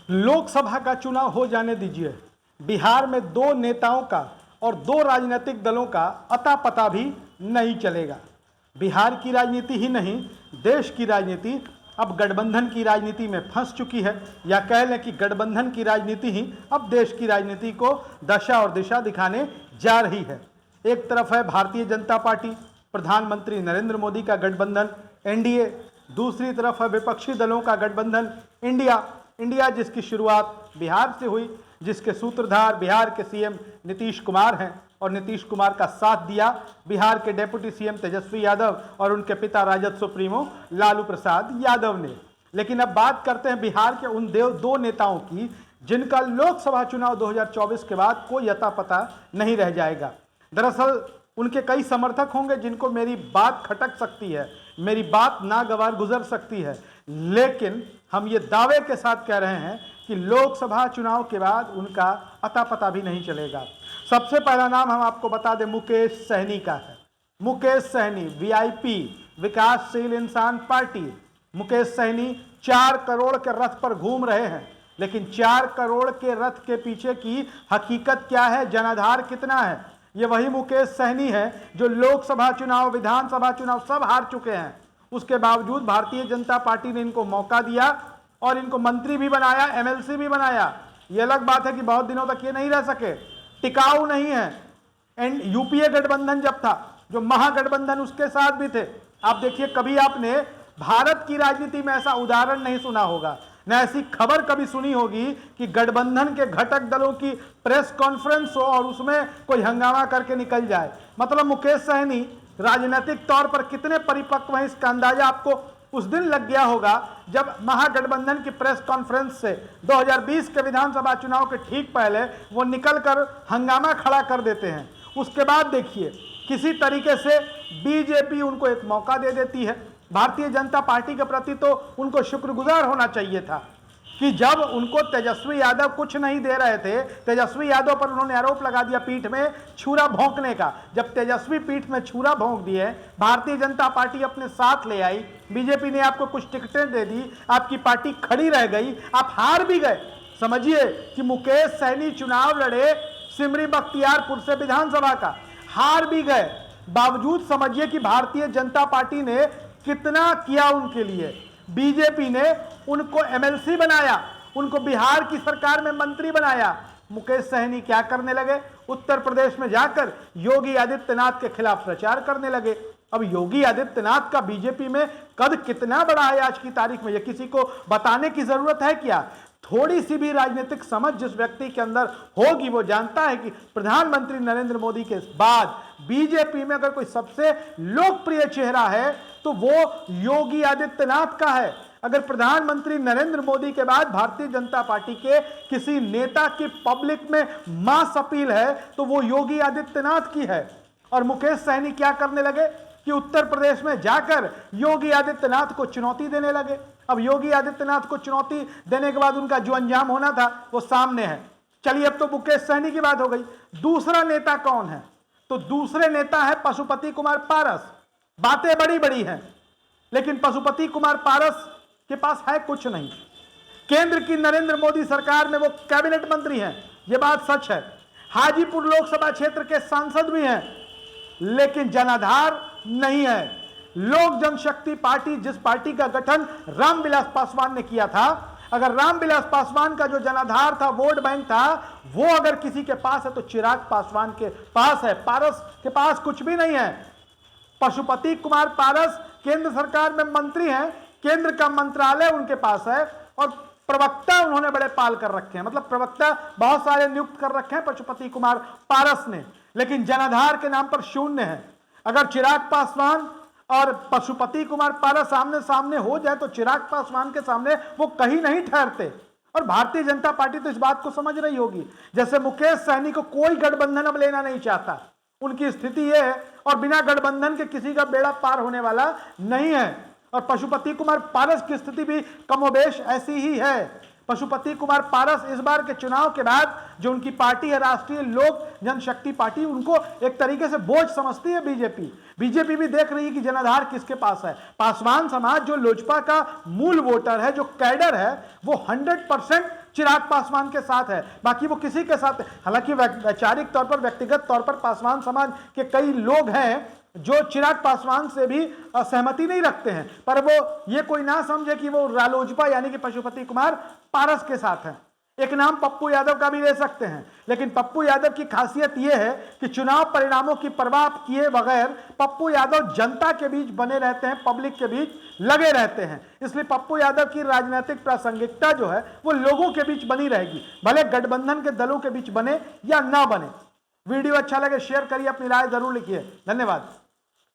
लोकसभा का चुनाव हो जाने दीजिए, बिहार में दो नेताओं का और दो राजनीतिक दलों का अता पता भी नहीं चलेगा। बिहार की राजनीति ही नहीं, देश की राजनीति अब गठबंधन की राजनीति में फंस चुकी है, या कह लें कि गठबंधन की राजनीति ही अब देश की राजनीति को दशा और दिशा दिखाने जा रही है। एक तरफ है भारतीय जनता पार्टी, प्रधानमंत्री नरेंद्र मोदी का गठबंधन एनडीए, दूसरी तरफ है विपक्षी दलों का गठबंधन इंडिया जिसकी शुरुआत बिहार से हुई, जिसके सूत्रधार बिहार के सीएम नीतीश कुमार हैं और नीतीश कुमार का साथ दिया बिहार के डेप्यूटी सीएम तेजस्वी यादव और उनके पिता राजद सुप्रीमो लालू प्रसाद यादव ने। लेकिन अब बात करते हैं बिहार के उन दो नेताओं की जिनका लोकसभा चुनाव 2024 के बाद कोई अता पता नहीं रह जाएगा। दरअसल उनके कई समर्थक होंगे जिनको मेरी बात खटक सकती है, मेरी बात नागवार गुजर सकती है, लेकिन हम ये दावे के साथ कह रहे हैं कि लोकसभा चुनाव के बाद उनका अता पता भी नहीं चलेगा। सबसे पहला नाम हम आपको बता दें मुकेश सहनी का है। मुकेश सहनी वीआईपी विकासशील इंसान पार्टी, मुकेश सहनी 4 करोड़ के रथ पर घूम रहे हैं, लेकिन 4 करोड़ के रथ के पीछे की हकीकत क्या है, जनाधार कितना है? ये वही मुकेश सहनी है जो लोकसभा चुनाव, विधानसभा चुनाव सब हार चुके हैं। उसके बावजूद भारतीय जनता पार्टी ने इनको मौका दिया और इनको मंत्री भी बनाया, एमएलसी भी बनाया। ये अलग बात है कि बहुत दिनों तक ये नहीं रह सके, टिकाऊ नहीं है। एंड यूपीए गठबंधन जब था, जो महागठबंधन उसके साथ भी थे। आप देखिए, कभी आपने भारत की राजनीति में ऐसा उदाहरण नहीं सुना होगा, न ऐसी खबर कभी सुनी होगी कि गठबंधन के घटक दलों की प्रेस कॉन्फ्रेंस हो और उसमें कोई हंगामा करके निकल जाए। मतलब मुकेश सहनी राजनीतिक तौर पर कितने परिपक्व हैं, इसका अंदाजा आपको उस दिन लग गया होगा जब महागठबंधन की प्रेस कॉन्फ्रेंस से 2020 के विधानसभा चुनाव के ठीक पहले वो निकलकर हंगामा खड़ा कर देते हैं। उसके बाद देखिए, किसी तरीके से बीजेपी उनको एक मौका दे देती है। भारतीय जनता पार्टी के प्रति तो उनको शुक्रगुजार होना चाहिए था कि जब उनको तेजस्वी यादव कुछ नहीं दे रहे थे, तेजस्वी यादव पर उन्होंने आरोप लगा दिया पीठ में छुरा भोंकने का। जब तेजस्वी पीठ में छुरा भोंक दिए, भारतीय जनता पार्टी अपने साथ ले आई, बीजेपी ने आपको कुछ टिकटें दे दी, आपकी पार्टी खड़ी रह गई, आप हार भी गए। समझिए कि मुकेश सहनी चुनाव लड़े सिमरी बख्तियारपुर से विधानसभा का, हार भी गए। बावजूद समझिए कि भारतीय जनता पार्टी ने कितना किया उनके लिए। बीजेपी ने उनको एमएलसी बनाया, उनको बिहार की सरकार में मंत्री बनाया। मुकेश सहनी क्या करने लगे? उत्तर प्रदेश में जाकर योगी आदित्यनाथ के खिलाफ प्रचार करने लगे। अब योगी आदित्यनाथ का बीजेपी में कद कितना बड़ा है आज की तारीख में, यह किसी को बताने की जरूरत है क्या? थोड़ी सी भी राजनीतिक समझ जिस व्यक्ति के अंदर होगी वो जानता है कि प्रधानमंत्री नरेंद्र मोदी के बाद बीजेपी में अगर कोई सबसे लोकप्रिय चेहरा है तो वो योगी आदित्यनाथ का है। अगर प्रधानमंत्री नरेंद्र मोदी के बाद भारतीय जनता पार्टी के किसी नेता की पब्लिक में मास अपील है तो वो योगी आदित्यनाथ की है। और मुकेश सहनी क्या करने लगे कि उत्तर प्रदेश में जाकर योगी आदित्यनाथ को चुनौती देने लगे। अब योगी आदित्यनाथ को चुनौती देने के बाद उनका जो अंजाम होना था वो सामने है। चलिए, अब तो मुकेश सहनी की बात हो गई। दूसरा नेता कौन है? तो दूसरे नेता है पशुपति कुमार पारस। बातें बड़ी बड़ी हैं, लेकिन पशुपति कुमार पारस के पास है कुछ नहीं। केंद्र की नरेंद्र मोदी सरकार में वो कैबिनेट मंत्री हैं, ये बात सच है। हाजीपुर लोकसभा क्षेत्र के सांसद भी हैं, लेकिन जनाधार नहीं है। लोक जनशक्ति पार्टी, जिस पार्टी का गठन रामविलास पासवान ने किया था, अगर रामविलास पासवान का जो जनाधार था, वोट बैंक था, वो अगर किसी के पास है तो चिराग पासवान के पास है। पारस के पास कुछ भी नहीं है। पशुपति कुमार पारस केंद्र सरकार में मंत्री हैं, केंद्र का मंत्रालय उनके पास है और प्रवक्ता उन्होंने बड़े पाल कर रखे हैं। मतलब प्रवक्ता बहुत सारे नियुक्त कर रखे हैं पशुपति कुमार पारस ने, लेकिन जनाधार के नाम पर शून्य है। अगर चिराग पासवान और पशुपति कुमार पारस सामने सामने हो जाए तो चिराग पासवान के सामने वो कहीं नहीं ठहरते। और भारतीय जनता पार्टी तो इस बात को समझ रही होगी, जैसे मुकेश सहनी को कोई गठबंधन अब लेना नहीं चाहता। उनकी स्थिति यह है और बिना गठबंधन के किसी का बेड़ा पार होने वाला नहीं है। और पशुपति कुमार पारस की स्थिति भी कमोबेश ऐसी ही है। पशुपति कुमार पारस इस बार के चुनाव के बाद जो उनकी पार्टी है राष्ट्रीय लोक जनशक्ति पार्टी, उनको एक तरीके से बोझ समझती है बीजेपी भी देख रही है कि जनाधार किसके पास है। पासवान समाज जो लोजपा का मूल वोटर है, जो कैडर है, वो 100% चिराग पासवान के साथ है, बाकी वो किसी के साथ। हालांकि वैचारिक तौर पर, व्यक्तिगत तौर पर पासवान समाज के कई लोग हैं जो चिराग पासवान से भी सहमति नहीं रखते हैं, पर वो ये कोई ना समझे कि वो रालोजपा यानी कि पशुपति कुमार पारस के साथ है। एक नाम पप्पू यादव का भी ले सकते हैं, लेकिन पप्पू यादव की खासियत यह है कि चुनाव परिणामों की परवाह किए बगैर पप्पू यादव जनता के बीच बने रहते हैं, पब्लिक के बीच लगे रहते हैं। इसलिए पप्पू यादव की राजनीतिक प्रासंगिकता जो है वो लोगों के बीच बनी रहेगी, भले गठबंधन के दलों के बीच बने या ना बने। वीडियो अच्छा लगे शेयर करिए, अपनी राय जरूर लिखिए। धन्यवाद।